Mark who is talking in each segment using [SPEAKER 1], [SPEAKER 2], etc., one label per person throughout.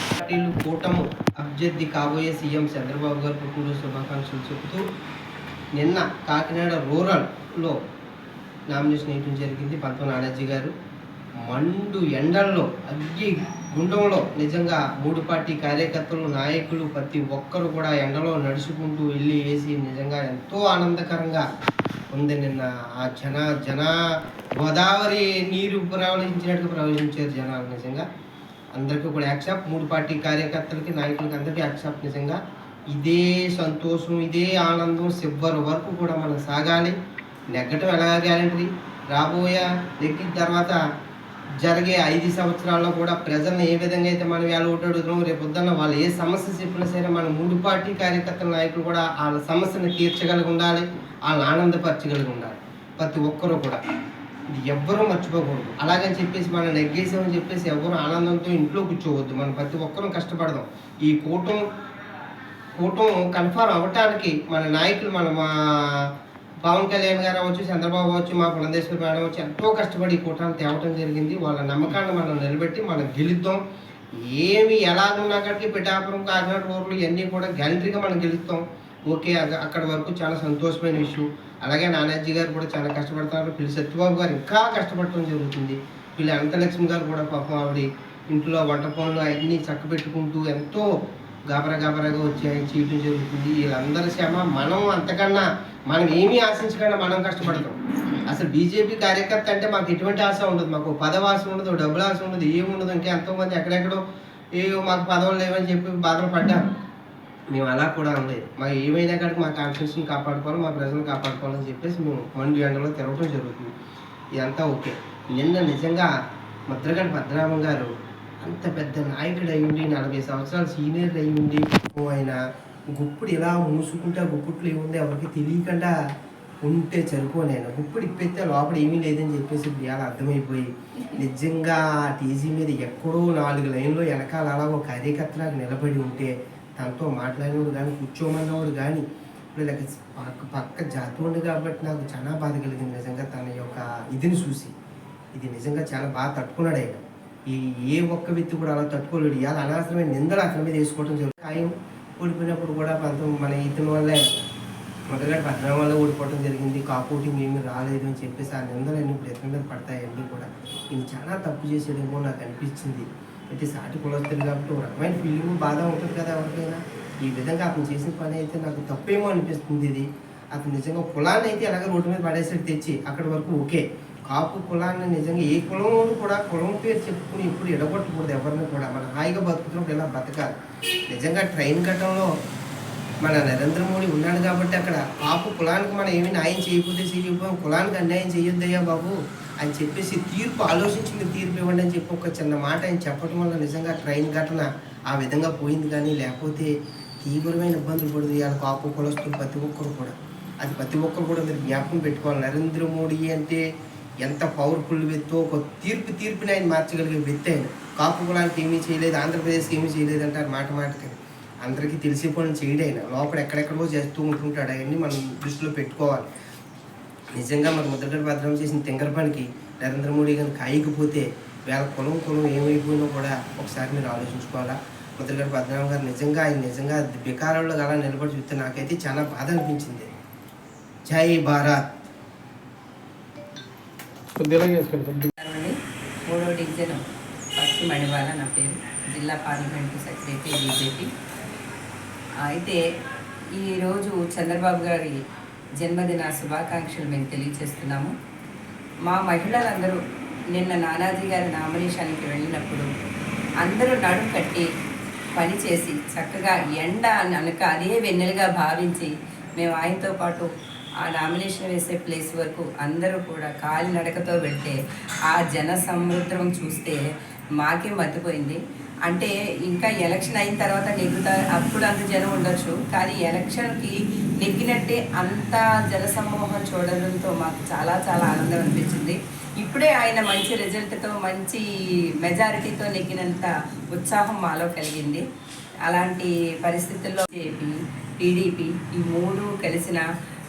[SPEAKER 1] పార్టీలు కూటమి అభ్యర్థి కాబోయే సీఎం చంద్రబాబు గారు పుట్టినరోజు శుభాకాంక్షలు చెబుతూ నిన్న కాకినాడ రూరల్లో నామినేషన్ వేయడం జరిగింది. పంతం నానాజీ గారు మండు ఎండల్లో అగ్గి గుండంలో నిజంగా మూడు పార్టీ కార్యకర్తలు నాయకులు ప్రతి ఒక్కరు కూడా ఎండలో నడుచుకుంటూ వెళ్ళి వేసి నిజంగా ఎంతో ఆనందకరంగా ఉంది. నిన్న ఆ జన గోదావరి నీరు ప్రవహించినట్టుగా ప్రవహించారు జనాలు. నిజంగా అందరికీ కూడా యాక్సెప్ట్, మూడు పార్టీ కార్యకర్తలకి నాయకులకి అందరికీ యాక్సెప్ట్. నిజంగా ఇదే సంతోషం, ఇదే ఆనందం చివరి వరకు కూడా మనం సాగాలి. నెగ్గటం ఎలాగా గ్యారంటీ, రాబోయే నెగ్గిన తర్వాత జరిగే 5 సంవత్సరాల్లో కూడా ప్రజలను ఏ విధంగా అయితే మనం ఎలా ఓటాడుతున్నాం, రేపు పొద్దున్న వాళ్ళు ఏ సమస్య చెప్పినా సరే మన మూడు పార్టీ కార్యకర్తల నాయకులు కూడా వాళ్ళ సమస్యను తీర్చగలిగి ఉండాలి, వాళ్ళని ఆనందపరచగలిగి ఉండాలి. ప్రతి ఒక్కరూ కూడా ఇది ఎవ్వరూ మర్చిపోకూడదు. అలాగని చెప్పేసి మనం నెగ్గేసామని చెప్పేసి ఎవరు ఆనందంతో ఇంట్లో కూర్చోవద్దు. మనం ప్రతి ఒక్కరూ కష్టపడదాం. ఈ కూటం కన్ఫర్మ్ అవ్వటానికి మన నాయకులు, మన పవన్ కళ్యాణ్ గారు అవ్వచ్చు, చంద్రబాబు అవ్వచ్చు, మా పురంధేశ్వరి మేడం అవ్వచ్చు, ఎంతో కష్టపడి ఈ కూటాన్ని తేవటం జరిగింది. వాళ్ళ నమ్మకాన్ని మనం నిలబెట్టి మనం గెలుద్దాం. ఏమి ఎలాగున్నా కాడికి పిఠాపురం, కాకినాడ రోడ్లు ఇవన్నీ కూడా గ్యారంటీగా మనం గెలుస్తాం. ఓకే, అక్కడ వరకు చాలా సంతోషమైన విషయం. అలాగే నానాజీ గారు కూడా చాలా కష్టపడతారు. పిల్లి సత్యబాబు గారు ఇంకా కష్టపడటం జరుగుతుంది. పిల్లి అనంతలక్ష్మి గారు కూడా పాపం ఆవిడ ఇంట్లో వంట పనులు అవన్నీ చక్కబెట్టుకుంటూ ఎంతో గాబరాగా వచ్చి ఆయన చేయడం జరుగుతుంది. వీళ్ళందరి శ్రమ మనం అంతకన్నా మనం ఏమీ ఆశించకుండా మనం కష్టపడతాం. అసలు బీజేపీ కార్యకర్త అంటే మాకు ఎటువంటి ఆశ ఉండదు. మాకు పదవి ఆశ ఉండదు, డబ్బుల ఆశ ఉండదు, ఏముండదు. ఇంకా ఎంతోమంది ఎక్కడెక్కడో మాకు పదవులు లేవని చెప్పి బాధలు పడ్డారు. మేము అలా కూడా ఉండలేదు. మాకు ఏమైనా కాడికి మా కాన్స్టిట్యూషన్ కాపాడుకోవాలి, మా ప్రజలను కాపాడుకోవాలని చెప్పేసి మేము మండు ఎండలో తిరగటం జరుగుతుంది. ఇదంతా ఓకే. నిన్న నిజంగా ముద్రగడ పద్మనాభం గారు అంత పెద్ద నాయకుడు అయ్యుండి, 40 సంవత్సరాలు సీనియర్ అయ్యుండి, ఆయన గుప్పుడు ఇలా మూసుకుంటే గుప్పుట్లు ఏముంది ఎవరికి తెలియకుండా ఉంటే సరిపోనేను. గుప్పుడు ఇప్పితే లోపల ఏమీ లేదని చెప్పేసి ఇవాళ అర్థమైపోయి నిజంగా టీజీ మీద ఎక్కడో 4 లైన్లో వెనకాల అలా ఒక కార్యకర్తలాగా నిలబడి ఉంటే తనతో మాట్లాడినోడు కానీ కూర్చోమన్నవాడు కానీ ఇప్పుడు ఇలా పక్క జాతి ఉండి కాబట్టి నాకు చాలా బాధ కలిగింది. నిజంగా తన యొక్క ఇదిని చూసి ఇది నిజంగా చాలా బాగా తట్టుకున్నాడు ఆయన. ఏ ఒక్క వ్యక్తి కూడా అలా తట్టుకోలేడు. ఇవాళ అనవసరమైన నిందలు అతని మీద వేసుకోవడం జరుగుతుంది. ఖాయం ఓడిపోయినప్పుడు కూడా మన ఇతని వల్లే మొదలగా పద్నాలుగు వల్ల ఓడిపోవడం జరిగింది. కాపోటింగ్ ఏమీ రాలేదు అని చెప్పేసి ఆ నిందలన్నీ ఇప్పుడు ఎతని మీద పడతాయన్నీ కూడా. ఇది చాలా తప్పు చేసేదేమో నాకు అనిపించింది. అయితే సాటి కులస్తులు కాబట్టి ఒక రకమైన ఫీలింగ్ బాధ ఉంటుంది కదా ఎవరికైనా. ఈ విధంగా అతను చేసిన పని అయితే నాకు తప్పేమో అనిపిస్తుంది. ఇది అతను నిజంగా కులాన్ని అయితే ఎలాగ రోడ్డు మీద పడేసరికి తెచ్చి అక్కడి వరకు ఓకే. కాపు కులాన్ని నిజంగా ఏ కులం కూడా కులం పేరు చెప్పుకుని ఇప్పుడు ఎడగొట్టకూడదు ఎవరిని కూడా. మన హాయిగా బతుకుతున్నప్పుడు ఇలా బతకాలి. నిజంగా ట్రైన్ ఘట్టంలో మన నరేంద్ర మోడీ ఉన్నాడు కాబట్టి అక్కడ కాపు కులానికి మనం ఏమి న్యాయం చేయకపోతే కులానికి అన్యాయం చేయొద్దయ్యా బాబు అని చెప్పేసి తీర్పు ఆలోచించి మీరు తీర్పు ఇవ్వండి అని చెప్పి ఒక చిన్న మాట ఆయన చెప్పడం వల్ల నిజంగా ట్రైన్ ఘటన ఆ విధంగా పోయింది. కానీ లేకపోతే తీవ్రమైన ఇబ్బందులు పడుతుంది ఇవాళ కాపు కులస్తులు ప్రతి ఒక్కరు కూడా. అది ప్రతి ఒక్కరు కూడా మీరు జ్ఞాపకం పెట్టుకోవాలి. నరేంద్ర మోడీ అంటే ఎంత పవర్ఫుల్ వ్యక్తో, ఒక తీర్పుని ఆయన మార్చగలిగే వ్యక్తి ఆయన. కాపు కులానికి ఏమీ చేయలేదు, ఆంధ్రప్రదేశ్కి ఏమీ చేయలేదు అంటారు మాటకి. అందరికీ తెలిసే పనులు చేయడం ఆయన. లోపల ఎక్కడెక్కడో చేస్తూ ఉంటుంటాడు. అవన్నీ మనం దృష్టిలో పెట్టుకోవాలి. నిజంగా మరి ముద్రగడ భద్రం చేసిన తింగర పనికి నరేంద్ర మోడీ గారిని కాయకపోతే వేళ కులం ఏమైపోయినా కూడా ఒకసారి మీరు ఆలోచించుకోవాలా. ముద్రగడ భద్రం గారు నిజంగా బికారంలో అలా నిలబడి చూస్తే నాకైతే చాలా బాధ అనిపించింది. జై భారత్.
[SPEAKER 2] 3వ డివిజన్ ఫస్ట్ మణివాల నా పేరు, జిల్లా పార్లమెంటు సెక్రటరీ బీజేపీ. అయితే ఈరోజు చంద్రబాబు గారి జన్మదిన శుభాకాంక్షలు మేము తెలియజేస్తున్నాము. మా మహిళలందరూ నిన్న నానాజీ గారి నామినేషన్కి వెళ్ళినప్పుడు అందరూ నడుము కట్టి పనిచేసి చక్కగా ఎండ అనక అదే వెన్నెలుగా భావించి మేము ఆయనతో పాటు ఆ నామినేషన్ వేసే ప్లేస్ వరకు అందరూ కూడా కాలినడకతో వెళ్తే ఆ జన సముద్రం చూస్తే మాకే మర్చిపోయింది. అంటే ఇంకా ఎలక్షన్ అయిన తర్వాత నెగ్గుతారు, అప్పుడు అంత జనం ఉండొచ్చు, కానీ ఎలక్షన్కి నెగ్గినట్టే అంత జనసమూహం చూడడంతో మాకు చాలా ఆనందం అనిపించింది. ఇప్పుడే ఆయన మంచి రిజల్ట్తో మంచి మెజారిటీతో నెగ్గినంత ఉత్సాహం మాలో కలిగింది. అలాంటి పరిస్థితుల్లో బీజేపీ, టీడీపీ ఈ 3 కలిసిన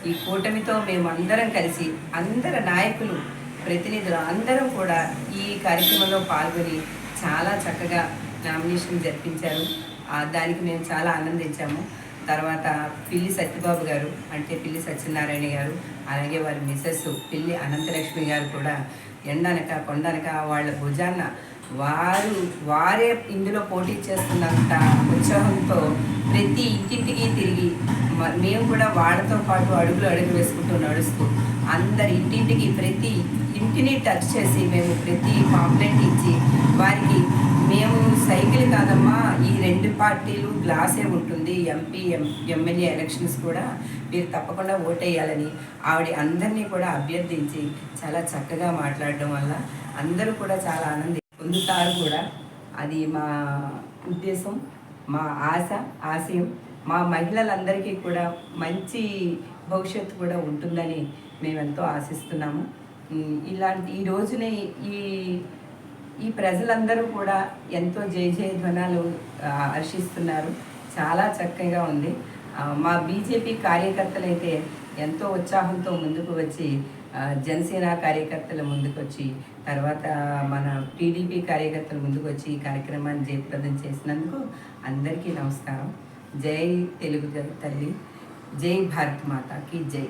[SPEAKER 2] ఈ కూటమితో మేము అందరం కలిసి అందరు నాయకులు ప్రతినిధులు అందరం కూడా ఈ కార్యక్రమంలో పాల్గొని చాలా చక్కగా నామినేషన్ జరిపించారు. దానికి మేము చాలా ఆనందించాము. తర్వాత పిల్లి సత్యబాబు గారు, అంటే పిల్లి సత్యనారాయణ గారు, అలాగే వారి మిసెస్ పిల్లి అనంతలక్ష్మి గారు కూడా ఎండనక కొండనక వాళ్ళ భుజాన్న వారే ఇందులో పోటీ చేస్తున్నంత ఉత్సాహంతో ప్రతి ఇంటింటికి తిరిగి మేము కూడా వాళ్ళతో పాటు అడుగు వేసుకుంటూ నడుస్తూ అందరి ఇంటింటికి ప్రతి ఇంటిని టచ్ చేసి మేము ప్రతి పాంప్లెంట్ ఇచ్చి వారికి మేము సైకిల్ కాదమ్మా, ఈ 2 పార్టీలు గ్లాసే ఉంటుంది, ఎంపీ ఎమ్మెల్యే ఎలక్షన్స్ కూడా మీరు తప్పకుండా ఓటేయాలని అందరినీ కూడా అభ్యర్థించి చాలా చక్కగా మాట్లాడడం వల్ల అందరూ కూడా చాలా పొందుతారు కూడా. అది మా ఉద్దేశం, మా ఆశయం. మా మహిళలందరికీ కూడా మంచి భవిష్యత్తు కూడా ఉంటుందని మేమెంతో ఆశిస్తున్నాము. ఈ రోజుని ఈ ప్రజలందరూ కూడా ఎంతో జయధ్వనాలు హర్షిస్తున్నారు. చాలా చక్కగా ఉంది. మా బీజేపీ కార్యకర్తలు అయితే ఎంతో ఉత్సాహంతో ముందుకు వచ్చి, జనసేన కార్యకర్తల ముందుకు వచ్చి, తర్వాత మన టీడీపీ కార్యకర్తల ముందుకు వచ్చి ఈ కార్యక్రమాన్ని జయప్రదం చేసినందుకు అందరికీ నమస్కారం. జై తెలుగు తల్లి, జై భారత్ మాతాకి జై.